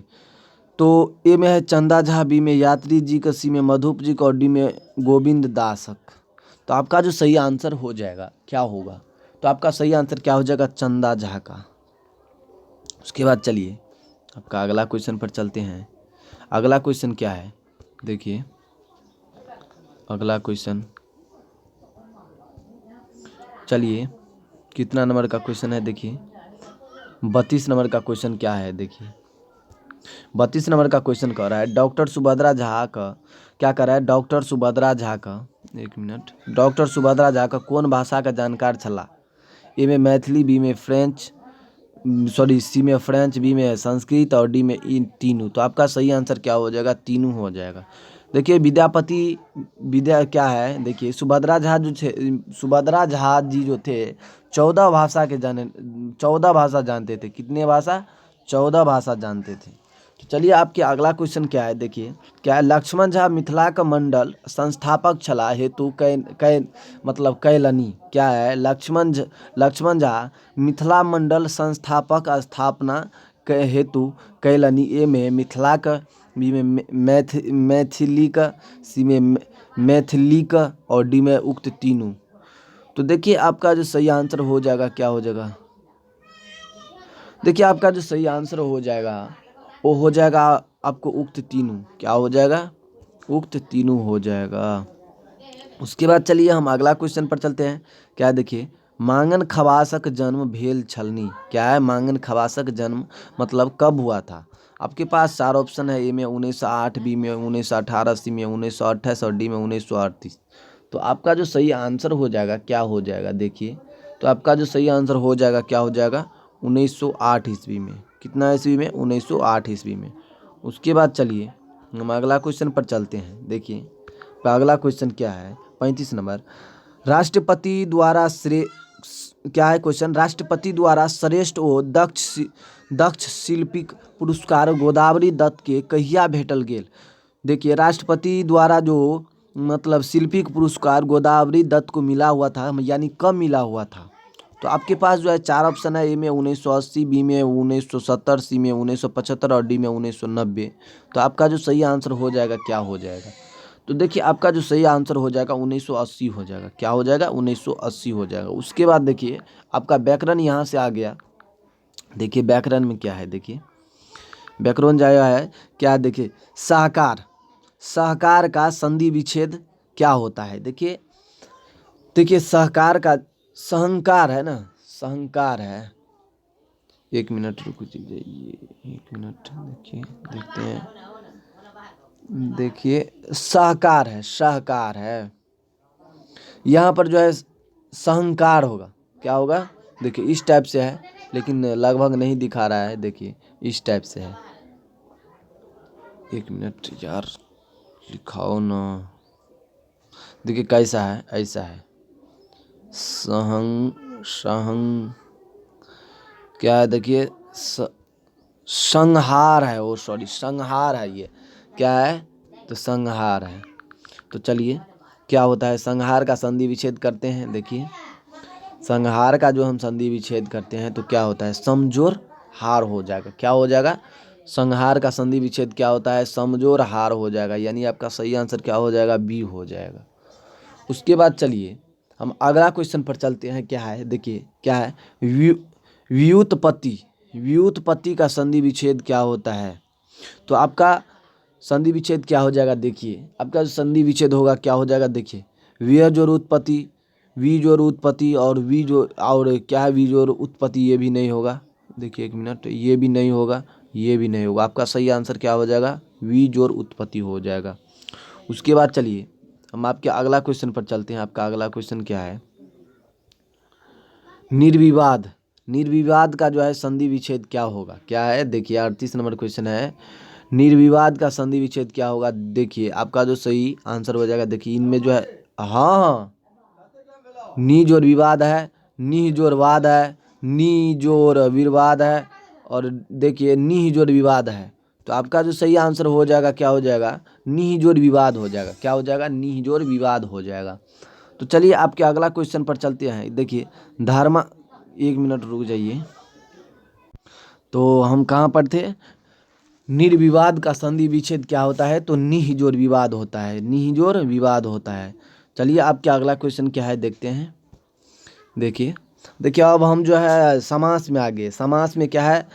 तो ए में है चंदा झा, बी में यात्री जी का, सी में मधुप जी का और डी में गोविंद दासक। तो आपका जो सही आंसर हो जाएगा क्या होगा, तो आपका सही आंसर क्या हो जाएगा चंदा झा का। उसके बाद चलिए आपका अगला क्वेश्चन पर चलते हैं। अगला क्वेश्चन क्या है, देखिए अगला क्वेश्चन, चलिए कितना नंबर का क्वेश्चन है, देखिए 32 नंबर का क्वेश्चन क्या है। देखिए 32 नंबर का क्वेश्चन कह रहा है डॉक्टर सुभद्रा झा का, क्या कर रहा है, डॉक्टर सुभद्रा झा का, एक मिनट, डॉक्टर सुभद्रा झा का कौन भाषा का जानकार छला। ए में मैथिली, बी में फ्रेंच, सी में फ्रेंच, बी में संस्कृत और डी में इन तीनों। तो आपका सही आंसर क्या हो जाएगा, तीनों हो जाएगा। देखिए विद्यापति क्या है, देखिए सुभद्रा झा जो थे, सुभद्रा झा जी जो थे 14 भाषा के 14 भाषा जानते थे। कितने भाषा, 14 भाषा जानते थे। तो चलिए आपके अगला क्वेश्चन क्या है, देखिए क्या है। लक्ष्मण झा मिथिला का मंडल संस्थापक छला हेतु कै कै मतलब कैलनी, क्या है। लक्ष्मण झा मिथिला मंडल संस्थापक स्थापना के हेतु कैलनी। ए में मिथिला का, बी में मैथिली का, सी में मैथिली का और डी में उक्त तीनों। तो देखिए आपका जो सही आंसर हो जाएगा क्या हो जाएगा, देखिए आपका जो सही आंसर हो जाएगा वो हो जाएगा आपको उक्त तीनों। क्या हो जाएगा, उक्त तीनों हो जाएगा। उसके बाद चलिए हम अगला क्वेश्चन पर चलते हैं। क्या है, देखिए मांगन खवासक जन्म भेल छलनी। क्या है, मांगन खवासक जन्म मतलब कब हुआ था। आपके पास 4 ऑप्शन है। ए में 1908, बी में 1918, सी में 1928 और डी में 1938। तो आपका जो सही आंसर हो जाएगा क्या हो जाएगा, देखिए तो आपका जो सही आंसर हो जाएगा क्या हो जाएगा 1908 ईस्वी में। कितना ईस्वी में, 1908 ईस्वी में। उसके बाद चलिए हम अगला क्वेश्चन पर चलते हैं। देखिए तो अगला क्वेश्चन क्या है, 35 नंबर। राष्ट्रपति द्वारा क्या है क्वेश्चन, राष्ट्रपति द्वारा श्रेष्ठ ओ दक्ष शिल्पी पुरस्कार गोदावरी दत्त के कहिया भेटल गेल। देखिए राष्ट्रपति द्वारा जो मतलब शिल्पी पुरस्कार गोदावरी दत्त को मिला हुआ था, यानी कब मिला हुआ था। तो आपके पास जो है 4 ऑप्शन है। ए में 1980, बी में 1970, सी में 1975 और डी में 1990। तो आपका जो सही आंसर हो जाएगा क्या हो जाएगा, तो देखिए आपका जो सही आंसर हो जाएगा 1980 हो जाएगा। क्या हो जाएगा, 1980 हो जाएगा। उसके बाद देखिए आपका व्याकरण यहाँ से आ गया। देखिए व्याकरण में क्या है, देखिए व्याकरण जाया है क्या, देखिए सहकार, सहकार का संधि विच्छेद क्या होता है। देखिए देखिए सहकार का सहंकार है ना, सहंकार है। एक मिनट रुक जाइए, एक मिनट देखिए देखते हैं। देखिए सहकार है, सहकार है। यहाँ पर जो है सहंकार होगा। क्या होगा, देखिए इस टाइप से है, लेकिन लगभग नहीं दिखा रहा है। देखिए इस टाइप से है। एक मिनट यार लिखाओ ना। देखिए कैसा है, ऐसा है सहंग क्या है, देखिए संहार है, वो सॉरी संहार है। ये क्या है, तो संहार है। तो चलिए क्या होता है, संहार का संधि विच्छेद करते हैं। देखिए संहार का जो हम संधि विच्छेद करते हैं तो क्या होता है, समजोर हार हो जाएगा। क्या हो जाएगा, संहार का संधि विच्छेद क्या होता है, समजोर हार हो जाएगा। यानी आपका सही आंसर क्या हो जाएगा, बी हो जाएगा। उसके बाद चलिए हम अगला क्वेश्चन पर चलते हैं। क्या है, देखिए क्या है, व्युत्पत्ति, व्युत्पत्ति का संधि विच्छेद क्या होता है। तो आपका संधि विच्छेद क्या हो जाएगा, देखिए आपका जो संधि विच्छेद होगा क्या हो जाएगा, देखिए व्यय जोड़ उत्पत्ति, वी जोड़ उत्पत्ति और वी जो और क्या है, वी जोड़ उत्पत्ति ये भी नहीं होगा। देखिए एक मिनट, ये भी नहीं होगा, ये भी नहीं होगा। आपका सही आंसर क्या हो जाएगा, वी जोड़ उत्पत्ति हो जाएगा। उसके बाद चलिए हम आपके अगला क्वेश्चन पर चलते हैं। आपका अगला क्वेश्चन क्या है, निर्विवाद, निर्विवाद का जो है संधि विच्छेद क्या होगा। क्या है, देखिए 38 नंबर क्वेश्चन है। निर्विवाद का संधि विच्छेद क्या होगा। देखिए आपका जो सही आंसर हो जाएगा, देखिए इनमें जो है हाँ नी जोर विवाद है, नी जोर वाद है, नी जोर विवाद है और देखिए नी जोर विवाद है। तो आपका जो सही आंसर हो जाएगा क्या हो जाएगा, नी जोर विवाद हो जाएगा। क्या हो जाएगा, नी जोर विवाद हो जाएगा। तो चलिए आपके अगला क्वेश्चन पर चलते हैं। देखिए धर्म, एक मिनट रुक जाइए। तो हम कहाँ पर थे, निर्विवाद का संधि विच्छेद क्या होता है, तो निहिजोर विवाद होता है, निहिजोर विवाद होता है। चलिए आपके अगला क्वेश्चन क्या है देखते हैं। देखिए देखिए अब हम जो है समास में आ गए। समास में क्या है,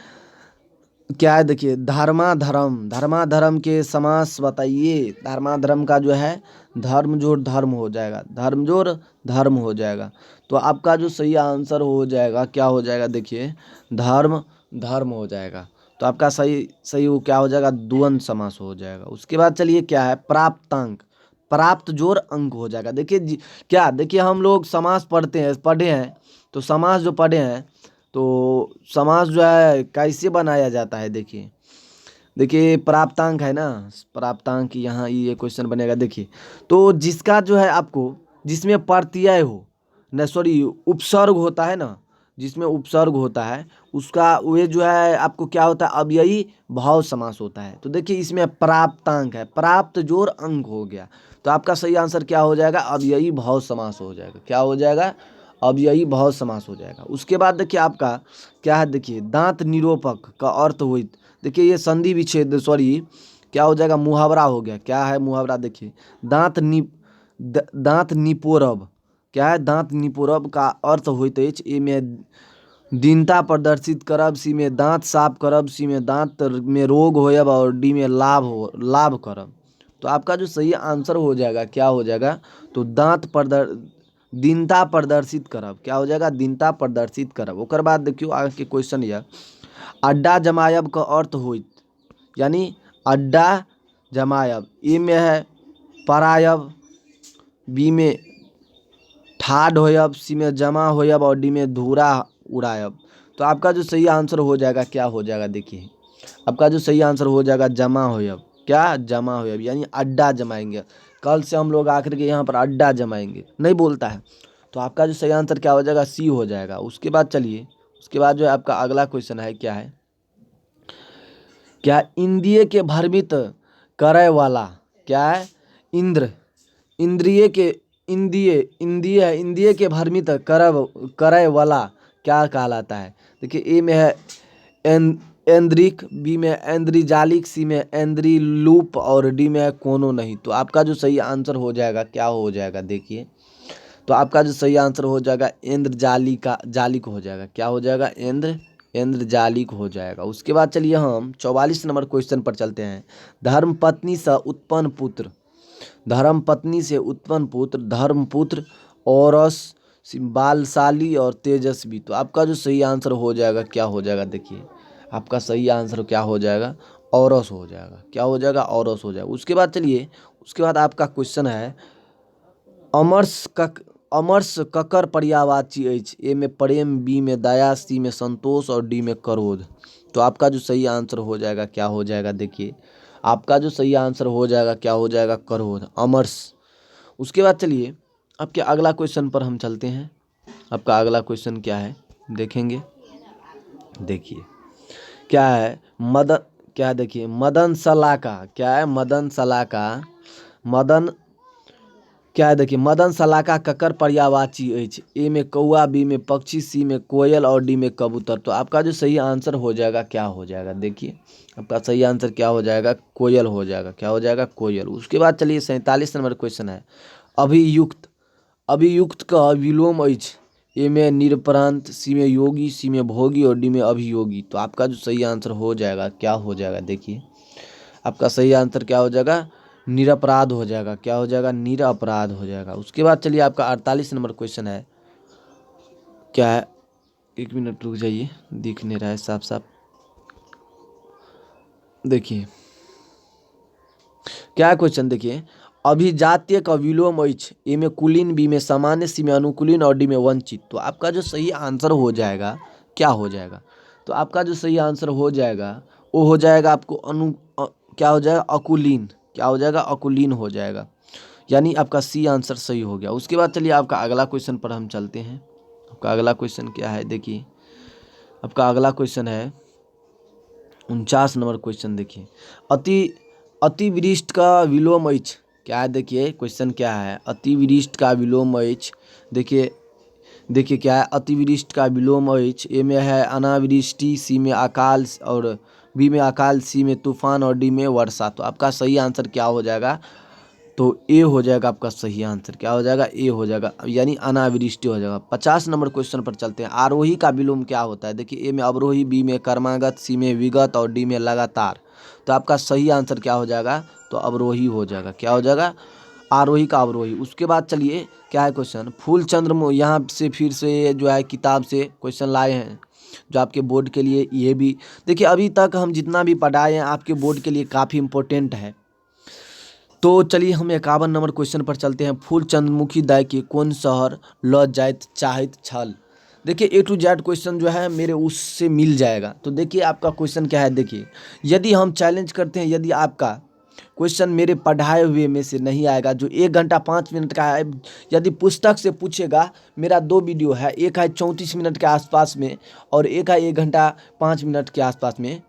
क्या है, देखिए धर्माधर्म, धर्माधर्म के समास बताइए। धर्माधर्म का जो है धर्म जोड़ धर्म हो जाएगा, धर्म जोड़ धर्म हो जाएगा। तो आपका जो सही आंसर हो जाएगा क्या हो जाएगा, देखिए धर्म धर्म हो जाएगा। तो आपका सही सही वो क्या हो जाएगा, द्वंद्व समास हो जाएगा। उसके बाद चलिए क्या है, प्राप्तांक, प्राप्त जोड़ अंक हो जाएगा। देखिए क्या, देखिए हम लोग समास पढ़े हैं। तो समास जो पढ़े हैं तो समास जो है कैसे बनाया जाता है। देखिए देखिए प्राप्तांक है ना, प्राप्तांक यहाँ ये क्वेश्चन बनेगा। देखिए तो जिसका जो है आपको जिसमें प्रत्यय हो न, सॉरी उपसर्ग होता है ना, जिसमें उपसर्ग होता है उसका वे जो है आपको क्या होता है, अव्ययी भाव समास होता है। तो देखिए इसमें प्राप्तांक है, प्राप्त जोड़ अंक हो गया, तो आपका सही आंसर क्या हो जाएगा, अव्ययी भाव समास हो जाएगा। क्या हो जाएगा, अव्ययी भाव समास हो जाएगा। उसके बाद देखिए आपका क्या है, देखिए दांत निरूपक का अर्थ हुई, देखिए ये संधि विच्छेद सॉरी क्या हो जाएगा, मुहावरा हो गया। क्या है मुहावरा, देखिए दांत निपोरब, क्या है, दांत निपोरब का अर्थ होइत अछि ए में दीनता प्रदर्शित करब, सी में दांत साफ करब, सी में दांत में रोग होयब और डी में लाभ करब। तो आपका जो सही आंसर हो जाएगा क्या हो जाएगा, तो दीनता प्रदर्शित करब, क्या हो जाएगा, दीनता प्रदर्शित करब। ओकर बाद देखियो आगे के क्वेश्चन यह अड्डा जमायब का अर्थ होइत, यानी अड्डा जमायब, ए में है परायब, बी में ठाड होयब, सी में जमा होयब और डी में धूरा उड़ायब। तो आपका जो सही आंसर हो जाएगा क्या हो जाएगा, देखिए आपका जो सही आंसर हो जाएगा जमा होयब, क्या, जमा होयब, यानी अड्डा जमाएंगे। कल से हम लोग आखिर के यहाँ पर अड्डा जमाएंगे नहीं बोलता है। तो आपका जो सही आंसर क्या हो जाएगा, सी हो जाएगा। उसके बाद चलिए, उसके बाद जो है आपका अगला क्वेश्चन है, क्या है, क्या इंद्रिय के भ्रमित करे वाला, क्या है, इंद्रिय के इंद्रिय के भ्रमित करे वाला क्या कहलाता है। देखिए ए में है ऐन्द्रिक, बी में ऐन्द्रिजालिक, सी में ऐन्द्रिलूप और डी में है कोनो नहीं। तो आपका जो सही आंसर हो जाएगा क्या हो जाएगा, देखिए तो आपका जो सही आंसर हो जाएगा जालिक हो जाएगा। क्या हो जाएगा, ऐन्द्रजालिक हो जाएगा। उसके बाद चलिए हम 44 नंबर क्वेश्चन पर चलते हैं। धर्मपत्नी से उत्पन्न पुत्र, धर्मपुत्र औरस, बालशाली और तेजस्वी। तो आपका जो सही आंसर हो जाएगा क्या हो जाएगा, देखिए आपका सही आंसर क्या हो जाएगा, औरस हो जाएगा। क्या हो जाएगा, औरस हो जाएगा। उसके बाद चलिए, उसके बाद आपका क्वेश्चन है अमरस ककर पर्यायवाची अछि, ए में प्रेम, बी में दया, सी में संतोष और डी में क्रोध। तो आपका जो सही आंसर हो जाएगा क्या हो जाएगा, देखिए आपका जो सही आंसर हो जाएगा क्या हो जाएगा, क्रोध, अमरस। उसके बाद चलिए आपके अगला क्वेश्चन पर हम चलते हैं। आपका अगला क्वेश्चन क्या है देखेंगे, देखिए क्या है, देखिए मदन सलाका, क्या है, मदन क्या है, देखिए मदन सलाका ककर पर्यायवाची अछि, ए में कौआ, बी में पक्षी, सी में कोयल और डी में कबूतर। तो आपका जो सही आंसर हो जाएगा क्या हो जाएगा, देखिए आपका सही आंसर क्या हो जाएगा, कोयल हो जाएगा। क्या हो जाएगा, कोयल। उसके बाद चलिए 47 नंबर क्वेश्चन है अभियुक्त का विलोम अछि, ए में निरपरांत, सी में योगी, सी में भोगी और डी में अभियोगी। तो आपका जो सही आंसर हो जाएगा क्या हो जाएगा, देखिए आपका सही आंसर क्या हो जाएगा, निरपराध हो जाएगा। क्या हो जाएगा, निरपराध हो जाएगा। उसके बाद चलिए आपका 48 नंबर क्वेश्चन है, क्या है, एक मिनट रुक जाइए, दिख नहीं रहा है साफ साफ, देखिए क्या है क्वेश्चन, देखिए अभिजात्य का विलोम अछि, ए में कुलीन, बी में सामान्य, सी में अनुकूलीन और डी में वंचित। तो आपका जो सही आंसर हो जाएगा क्या हो जाएगा, तो आपका जो सही आंसर हो जाएगा वो हो जाएगा आपको क्या हो जाएगा, अकुलीन। क्या हो जाएगा, अकुलीन हो जाएगा, यानी आपका सी आंसर सही हो गया। उसके बाद चलिए आपका अगला क्वेश्चन पर हम चलते हैं। आपका अगला क्वेश्चन क्या है, देखिए आपका अगला क्वेश्चन है 49 नंबर क्वेश्चन। देखिए अतिवृष्ट का विलोम अछि, क्या है, देखिए क्वेश्चन क्या है, अतिवृष्ट का विलोम अछि। देखिए क्या है, अतिवृष्ट का विलोम अछि, ए में है अनावृष्टि, सी में अकाल और बी में अकाल, सी में तूफान और डी में वर्षा। तो आपका सही आंसर क्या हो जाएगा, तो ए हो जाएगा आपका सही आंसर। क्या हो जाएगा, ए हो जाएगा, यानी अनावृष्टि हो जाएगा। 50 नंबर क्वेश्चन पर चलते हैं। आरोही का विलोम क्या होता है, देखिए ए में अवरोही, बी में कर्मागत, सी में विगत और डी में लगातार। तो आपका सही आंसर क्या हो जाएगा, तो अवरोही हो जाएगा। क्या हो जाएगा, आरोही का अवरोही। उसके बाद चलिए क्या है क्वेश्चन, फूलचंद्र, यहाँ से फिर से जो है किताब से क्वेश्चन लाए हैं जो आपके बोर्ड के लिए, ये भी देखिए अभी तक हम जितना भी पढ़ाए हैं आपके बोर्ड के लिए काफ़ी इम्पोर्टेंट है। तो चलिए हम 51 नंबर क्वेश्चन पर चलते हैं। फूल चंद्रमुखी दाई के कौन शहर ल जाइत चाहत छल। देखिए ए टू जेड क्वेश्चन जो है मेरे उससे मिल जाएगा। तो देखिए आपका क्वेश्चन क्या है, देखिए यदि हम चैलेंज करते हैं, यदि आपका क्वेश्चन मेरे पढ़ाए हुए में से नहीं आएगा। जो 1 घंटा 5 मिनट का है, यदि पुस्तक से पूछेगा, मेरा 2 वीडियो है, एक है 34 मिनट के आसपास में और एक है 1 घंटा 5 मिनट के आसपास में,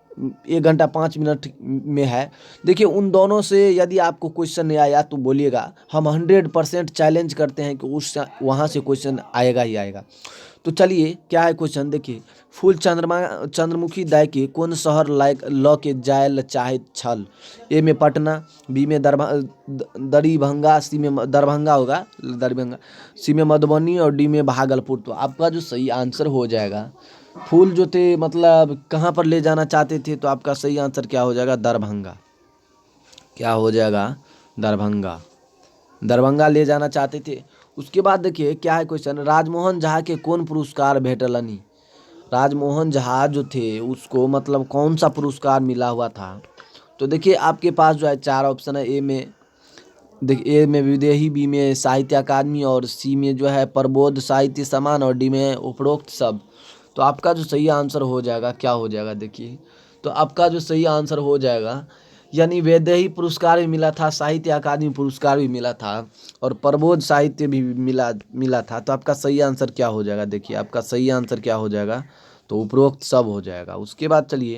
1 घंटा 5 मिनट में है। देखिए उन दोनों से यदि आपको क्वेश्चन नहीं आया तो बोलिएगा, हम 100% चैलेंज करते हैं कि उस वहाँ से क्वेश्चन आएगा ही आएगा। तो चलिए क्या है क्वेश्चन, देखिए। फूल चंद्रमुखी दाय के कौन शहर ल के जायल चाहे छल। ए में पटना, बी में दरभंगा, सी में दरभंगा होगा, दरभंगा, सी में मधुबनी और डी में भागलपुर। तो आपका जो सही आंसर हो जाएगा, फूल जो थे मतलब कहाँ पर ले जाना चाहते थे, तो आपका सही आंसर क्या हो जाएगा, दरभंगा। क्या हो जाएगा, दरभंगा, दरभंगा ले जाना चाहते थे। उसके बाद देखिए क्या है क्वेश्चन, राजमोहन झा के कौन पुरस्कार भेटलनी। राजमोहन झा जो थे उसको मतलब कौन सा पुरस्कार मिला हुआ था। तो देखिए आपके पास जो है 4 ऑप्शन है। ए में देखिए, ए में विदेही, बी में साहित्य अकादमी और सी में जो है प्रबोध साहित्य सम्मान और डी में उपरोक्त सब। तो आपका जो सही आंसर हो जाएगा क्या हो जाएगा, देखिए। तो आपका जो सही आंसर हो जाएगा, यानी वैदेही पुरस्कार भी मिला था, साहित्य अकादमी पुरस्कार भी मिला था और प्रबोध साहित्य भी मिला था। तो आपका सही आंसर क्या हो जाएगा, देखिए आपका सही आंसर क्या हो जाएगा, तो उपरोक्त सब हो जाएगा। उसके बाद चलिए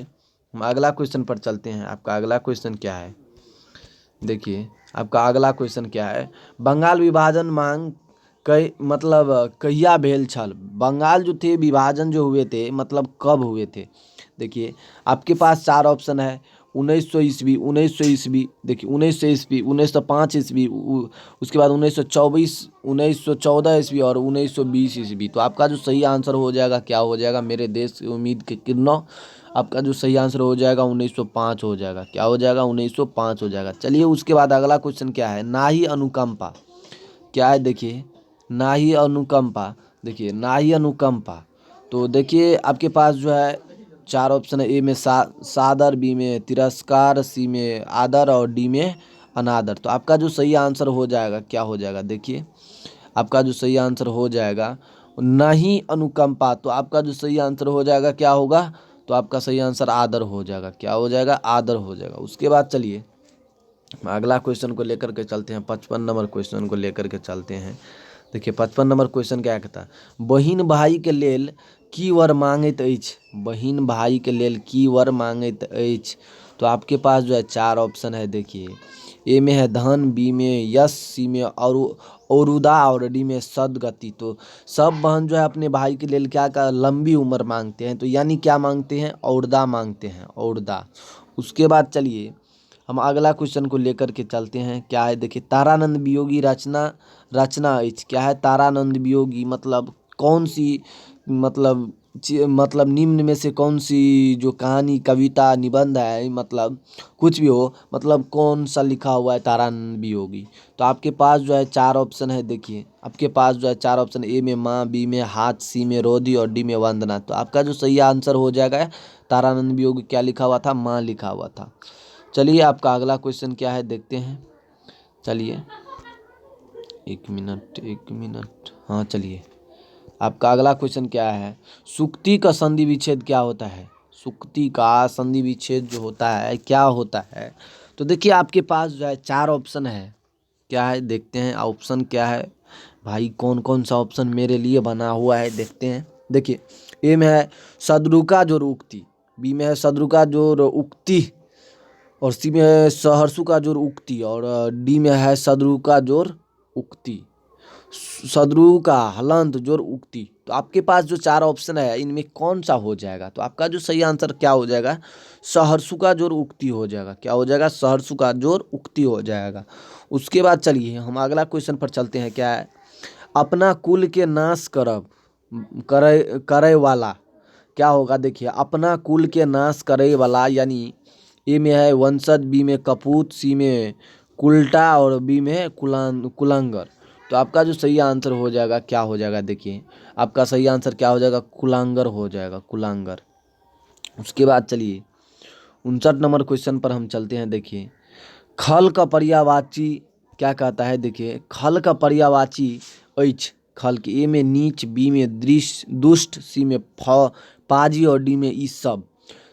हम अगला क्वेश्चन पर चलते हैं। आपका अगला क्वेश्चन क्या है, देखिए आपका अगला क्वेश्चन क्या है, बंगाल विभाजन मांग कई मतलब कहिया भेल छल। बंगाल जो थे विभाजन जो हुए थे मतलब कब हुए थे। देखिए आपके पास 4 ऑप्शन है, 1900 ईस्वी, 1900 ईस्वी, देखिए 1900 ईस्वी, 1905 ईस्वी, उसके बाद 1924, 1914 ईस्वी और 1920 ईस्वी। तो आपका जो सही आंसर हो जाएगा क्या हो जाएगा, मेरे देश की उम्मीद के किरणों, आपका जो सही आंसर हो जाएगा 1905 हो जाएगा। क्या हो जाएगा, 1905 हो जाएगा। चलिए उसके बाद अगला क्वेश्चन क्या है, ना ही अनुकंपा। क्या है, देखिए ना ही अनुकंपा, देखिए ना ही अनुकंपा। तो देखिए आपके पास जो है 4 ऑप्शन है। ए में सादर, बी में तिरस्कार, सी में आदर और डी में अनादर। तो आपका जो सही आंसर हो जाएगा क्या हो जाएगा, देखिए आपका जो सही आंसर हो जाएगा नहीं अनुकंपा। तो आपका जो सही आंसर हो जाएगा क्या होगा, तो आपका सही आंसर आदर हो जाएगा। क्या हो जाएगा, आदर हो जाएगा। उसके बाद चलिए अगला क्वेश्चन को लेकर के चलते हैं, 55 नंबर क्वेश्चन को लेकर के चलते हैं। देखिए 55 नंबर क्वेश्चन क्या कहता है, बहिन भाई के लेल की वर मांगैत अछि। बहिन भाई के लेल की वर मांगैत अछि। तो आपके पास जो है 4 ऑप्शन है। देखिए ए में है धन, बी में यश, सी में औरुदा और डी में सदगति। तो सब बहन जो है अपने भाई के लिए क्या का लंबी उम्र मांगते हैं, तो यानी क्या मांगते हैं, औरदा मांगते हैं, औरदा। उसके बाद चलिए हम अगला क्वेश्चन को लेकर के चलते हैं। क्या है, देखिए तारानंद वियोगी रचना अछि। क्या है, तारानंद वियोगी मतलब कौन सी मतलब निम्न में से कौन सी जो कहानी, कविता, निबंध है, मतलब कुछ भी हो, मतलब कौन सा लिखा हुआ है तारानंद वियोगी। तो आपके पास जो है 4 ऑप्शन है। देखिए आपके पास जो है 4 ऑप्शन, ए में माँ, बी में हाथ, सी में रोदी और डी में वंदना। तो आपका जो सही आंसर हो जाएगा, तारानंद वियोगी क्या लिखा हुआ था, माँ लिखा हुआ था। चलिए आपका अगला क्वेश्चन क्या है देखते हैं। चलिए एक मिनट, हाँ चलिए आपका अगला क्वेश्चन क्या है, सुक्ति का संधि विच्छेद क्या होता है। सुक्ति का संधि विच्छेद जो होता है क्या होता है। तो देखिए आपके पास जो है 4 ऑप्शन है। क्या है, देखते हैं ऑप्शन क्या है भाई, कौन कौन सा ऑप्शन मेरे लिए बना हुआ है, देखते हैं। देखिए ए में है सदरुका जोर उक्ति, बी में है सदरुका जोर उक्ति और सी में है सहर्षु का जोर उक्ति और डी में है सदरु का जोर उक्ति, सदरु का हलंत जोर उक्ति। तो आपके पास जो 4 ऑप्शन है इनमें कौन सा हो जाएगा, तो आपका जो सही आंसर क्या हो जाएगा, सहर्षु का जोर उक्ति हो जाएगा। क्या हो जाएगा, सहर्षु का जोर उक्ति हो जाएगा। उसके बाद चलिए हम अगला क्वेश्चन पर चलते हैं। क्या है, अपना कुल के नाश करे वाला क्या होगा। देखिए अपना कुल के नाश करे वाला, यानी ए में है वंशज, बी में कपूत, सी में कुलटा और बी में है कुलांगर। तो आपका जो सही आंसर हो जाएगा क्या हो जाएगा, देखिए आपका सही आंसर क्या हो जाएगा, कुलांगर हो जाएगा, कुलांगर। उसके बाद चलिए 59 नंबर क्वेश्चन पर हम चलते हैं। देखिए खल का पर्यायवाची क्या कहता है। देखिए खल का पर्यायवाची अछि। खल के ए में नीच, बी में दुष्ट, सी में पाजी और डी में ई सब।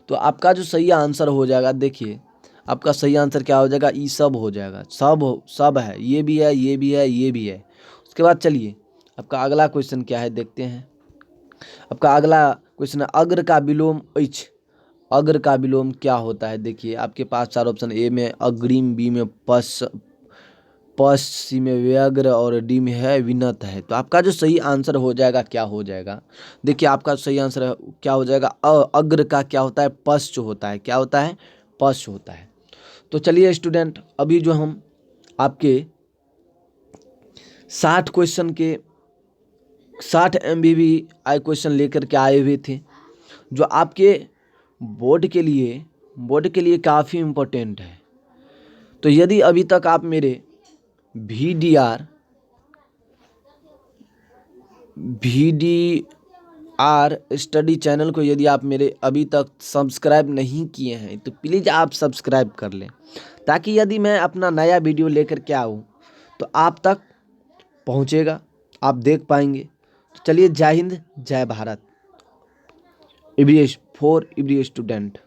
तो आपका जो सही आंसर हो जाएगा, देखिए आपका सही आंसर क्या हो जाएगा, ई सब हो जाएगा। सब है, ये भी है, ये भी है, ये भी है। उसके बाद चलिए आपका अगला क्वेश्चन क्या है देखते हैं। आपका अगला क्वेश्चन है अग्र का विलोम ऐछ। अग्र का विलोम क्या होता है? देखिए आपके पास चार ऑप्शन, ए में अग्रिम, बी में पश, सी में व्यग्र और डी में है विनत है। तो आपका जो सही आंसर हो जाएगा क्या हो जाएगा? देखिए आपका सही आंसर है क्या हो जाएगा, अग्र का क्या होता है, पश होता है। क्या होता है? पश होता है। तो चलिए स्टूडेंट, अभी जो हम आपके 60 क्वेश्चन के 60 MBBI क्वेश्चन लेकर के आए हुए थे, जो आपके बोर्ड के लिए काफ़ी इम्पोर्टेंट है। तो यदि अभी तक आप मेरे VDR स्टडी चैनल को यदि आप मेरे अभी तक सब्सक्राइब नहीं किए हैं तो प्लीज़ आप सब्सक्राइब कर लें, ताकि यदि मैं अपना नया वीडियो लेकर के आऊँ तो आप तक पहुँचेगा, आप देख पाएंगे। तो चलिए, जय हिंद, जय भारत। Every student.